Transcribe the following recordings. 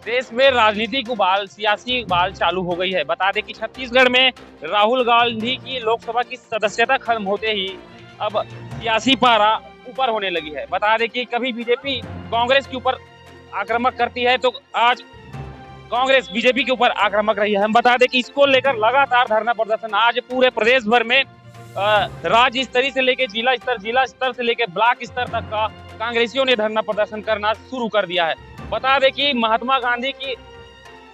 देश में राजनीतिक उबाल, सियासी उबाल चालू हो गई है। बता दें कि छत्तीसगढ़ में राहुल गांधी की लोकसभा की सदस्यता खत्म होते ही अब सियासी पारा ऊपर होने लगी है। बता दें कि कभी बीजेपी कांग्रेस के ऊपर आक्रामक करती है, तो आज कांग्रेस बीजेपी के ऊपर आक्रामक रही है। हम बता दें कि इसको लेकर लगातार धरना प्रदर्शन आज पूरे प्रदेश भर में राज्य स्तरीय से लेकर जिला स्तर से लेकर ब्लॉक स्तर तक का कांग्रेसियों ने धरना प्रदर्शन करना शुरू कर दिया है। बता दें कि महात्मा गांधी की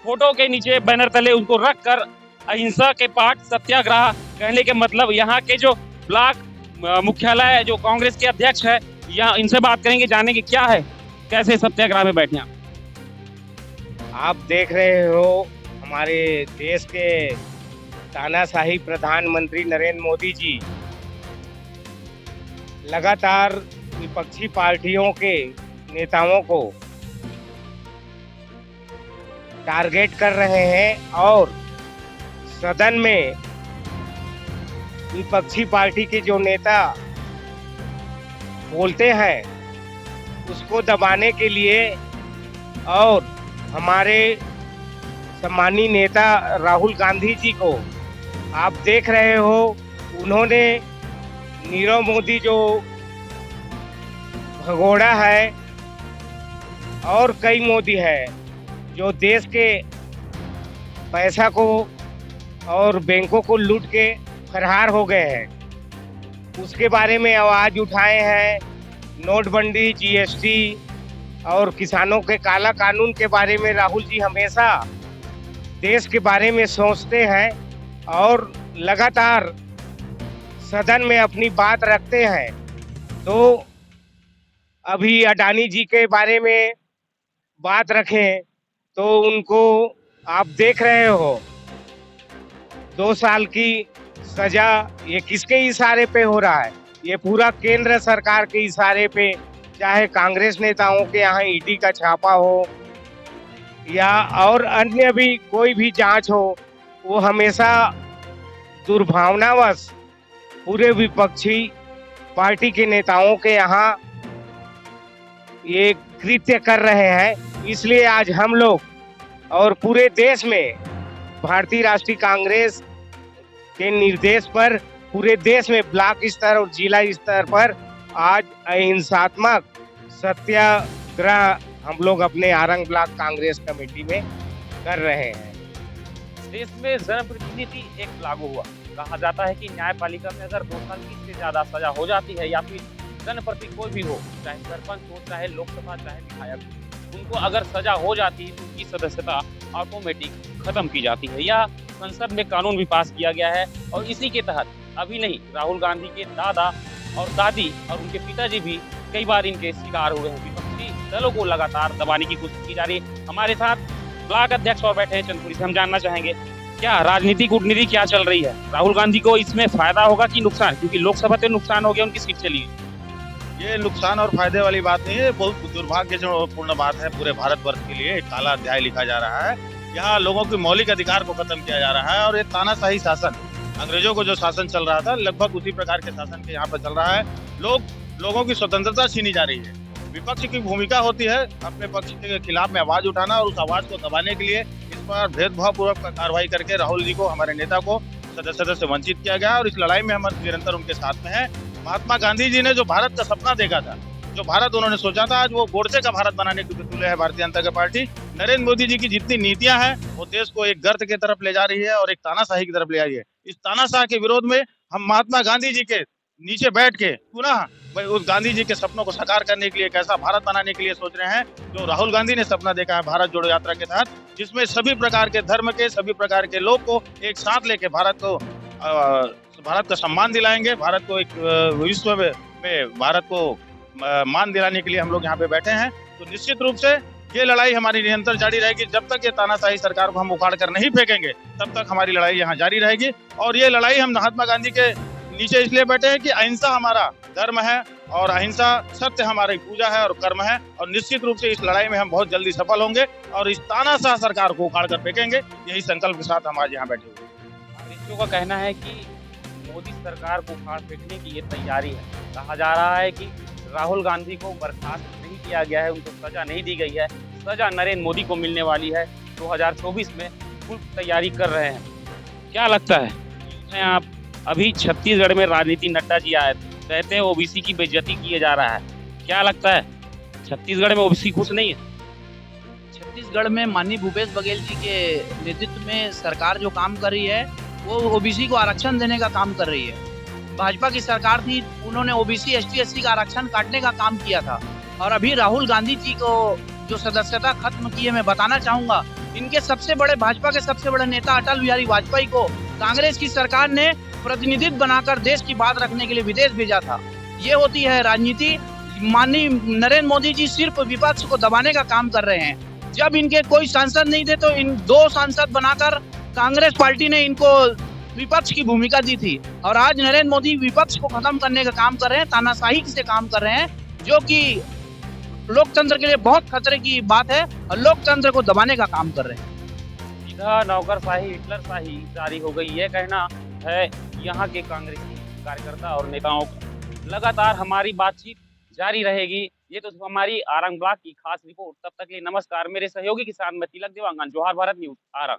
फोटो के नीचे बैनर तले उनको रखकर अहिंसा के पाठ सत्याग्रह कहने के मतलब यहाँ के जो ब्लॉक मुख्यालय जो कांग्रेस के अध्यक्ष है, यहाँ इनसे बात करेंगे, जानेंगे क्या है, कैसे सत्याग्रह में बैठे हैं। आप देख रहे हो हमारे देश के तानाशाही प्रधानमंत्री नरेंद्र मोदी जी लगातार विपक्षी पार्टियों के नेताओं को टारगेट कर रहे हैं और सदन में विपक्षी पार्टी के जो नेता बोलते हैं उसको दबाने के लिए और हमारे सम्मानीय नेता राहुल गांधी जी को आप देख रहे हो, उन्होंने नीरव मोदी जो भगोड़ा है और कई मोदी है जो देश के पैसा को और बैंकों को लूट के फरार हो गए हैं, उसके बारे में आवाज उठाए हैं। नोटबंदी, जीएसटी और किसानों के काला कानून के बारे में राहुल जी हमेशा देश के बारे में सोचते हैं और लगातार सदन में अपनी बात रखते हैं। तो अभी अडानी जी के बारे में बात रखें तो उनको आप देख रहे हो 2 साल की सजा, ये किसके इशारे पे हो रहा है? ये पूरा केंद्र सरकार के इशारे पे, चाहे कांग्रेस नेताओं के यहाँ ईडी का छापा हो या और अन्य भी कोई भी जांच हो, वो हमेशा दुर्भावनावश पूरे विपक्षी पार्टी के नेताओं के यहाँ ये कृत्य कर रहे हैं। इसलिए आज हम लोग और पूरे देश में भारतीय राष्ट्रीय कांग्रेस के निर्देश पर पूरे देश में ब्लॉक स्तर और जिला स्तर पर आज अहिंसात्मक सत्याग्रह हम लोग अपने आरंग ब्लॉक कांग्रेस कमेटी में कर रहे हैं। देश में जनप्रतिनिधि एक लागू हुआ। कहा जाता है कि न्यायपालिका में अगर 2 साल की से ज्यादा सजा हो जाती है या फिर जनप्रति कोई भी हो, चाहे सरपंच हो, चाहे लोकसभा, चाहे विधायक, उनको अगर सजा हो जाती है तो उनकी सदस्यता ऑटोमेटिक खत्म की जाती है। यह संसद में कानून भी पास किया गया है और इसी के तहत अभी नहीं, राहुल गांधी के दादा और दादी और उनके पिताजी भी कई बार इनके शिकार हुए हैं। विपक्षी दलों को लगातार दबाने की कोशिश की जा रही है। हमारे साथ ब्लॉक अध्यक्ष और बैठे हैं चंदपुरी से, हम जानना चाहेंगे क्या राजनीतिक कूटनीति क्या चल रही है? राहुल गांधी को इसमें फायदा होगा कि नुकसान? क्योंकि लोकसभा तो नुकसान हो गया, उनकी सीट चली गई। ये नुकसान और फायदे वाली बात नहीं है, बहुत दुर्भाग्यपूर्ण बात है। पूरे भारतवर्ष के लिए एक काला अध्याय लिखा जा रहा है। यहाँ लोगों के मौलिक अधिकार को खत्म किया जा रहा है और ये तानाशाही शासन, अंग्रेजों को जो शासन चल रहा था, लगभग उसी प्रकार के शासन के यहाँ पर चल रहा है। लोगों की स्वतंत्रता छीनी जा रही है। विपक्ष की भूमिका होती है अपने पक्ष के खिलाफ में आवाज उठाना और उस आवाज को दबाने के लिए इस पर भेदभाव पूर्वक कार्रवाई करके राहुल जी को, हमारे नेता को सदस्यता से वंचित किया गया और इस लड़ाई में हम निरंतर उनके साथ में हैं। महात्मा गांधी जी ने जो भारत का सपना देखा था, जो भारत उन्होंने सोचा था, आज वो गोडसे का भारत बनाने के तुले है भारतीय जनता पार्टी। नरेंद्र मोदी जी की जितनी नीतियां हैं वो देश को एक गर्त की तरफ ले जा रही है और एक तानाशाही की तरफ ले जा रही है। इस तानाशाह के विरोध में हम महात्मा गांधी जी के नीचे बैठ के पुनः उस गांधी जी के सपनों को साकार करने के लिए, एक ऐसा भारत बनाने के लिए सोच रहे हैं जो राहुल गांधी ने सपना देखा है भारत जोड़ो यात्रा के तहत, जिसमें सभी प्रकार के धर्म के, सभी प्रकार के लोग को एक साथ लेके भारत का सम्मान दिलाएंगे। भारत को एक विश्व में भारत को मान दिलाने के लिए हम लोग यहाँ पे बैठे हैं। तो निश्चित रूप से ये लड़ाई हमारी निरंतर जारी रहेगी। जब तक ये तानाशाही सरकार को हम उखाड़ कर नहीं फेंकेंगे, तब तक हमारी लड़ाई यहाँ जारी रहेगी। और ये लड़ाई हम महात्मा गांधी के नीचे इसलिए बैठे हैं कि अहिंसा हमारा धर्म है और अहिंसा सत्य हमारी पूजा है और कर्म है। और निश्चित रूप से इस लड़ाई में हम बहुत जल्दी सफल होंगे और इस तानाशाह सरकार को उखाड़ कर फेंकेंगे। यही संकल्प के साथ हम आज यहाँ बैठे हुए हैं। कांग्रेसियों का कहना है कि मोदी सरकार को उखाड़ फेंकने की ये तैयारी है। कहा जा रहा है कि राहुल गांधी को बर्खास्त नहीं किया गया है, उनको सजा नहीं दी गई है, सजा नरेंद्र मोदी को मिलने वाली है 2024 में, फुल तैयारी कर रहे हैं। क्या लगता है आप? अभी छत्तीसगढ़ में राजनीति नड्डा जी आए थे, कहते हैं ओबीसी की बेइज्जती किए जा रहा है। क्या लगता है छत्तीसगढ़ में ओबीसी खुश नहीं है? छत्तीसगढ़ में माननीय भूपेश बघेल जी के नेतृत्व में सरकार जो काम कर रही है वो ओबीसी को आरक्षण देने का काम कर रही है। भाजपा की सरकार थी, उन्होंने ओबीसी एसटी एससी का आरक्षण काटने का काम किया था। और अभी राहुल गांधी जी को जो सदस्यता खत्म की है, मैं बताना चाहूंगा, इनके सबसे बड़े भाजपा के सबसे बड़े नेता अटल बिहारी वाजपेयी को कांग्रेस की सरकार ने प्रतिनिधित्व बनाकर देश की बात रखने के लिए विदेश भेजा था। ये होती है राजनीति। माननीय नरेंद्र मोदी जी सिर्फ विपक्ष को दबाने का काम कर रहे हैं। जब इनके कोई सांसद नहीं थे तो इन 2 सांसद बनाकर कांग्रेस पार्टी ने इनको विपक्ष की भूमिका दी थी। और आज नरेंद्र मोदी विपक्ष को खत्म करने का काम कर रहे हैं, तानाशाही से काम कर रहे हैं, जो कि लोकतंत्र के लिए बहुत खतरे की बात है और लोकतंत्र को दबाने का काम कर रहे हैं। सीधा नौकरशाही, हिटलरशाही जारी हो गई, ये कहना है यहाँ के कांग्रेसी कार्यकर्ता और नेताओं का। लगातार हमारी बातचीत जारी रहेगी। ये तो हमारी आरंग ब्लॉक की खास रिपोर्ट। तब तक के लिए नमस्कार। मेरे सहयोगी किसान में तिलक देवांगन, जोहार भारत न्यूज, आरंग।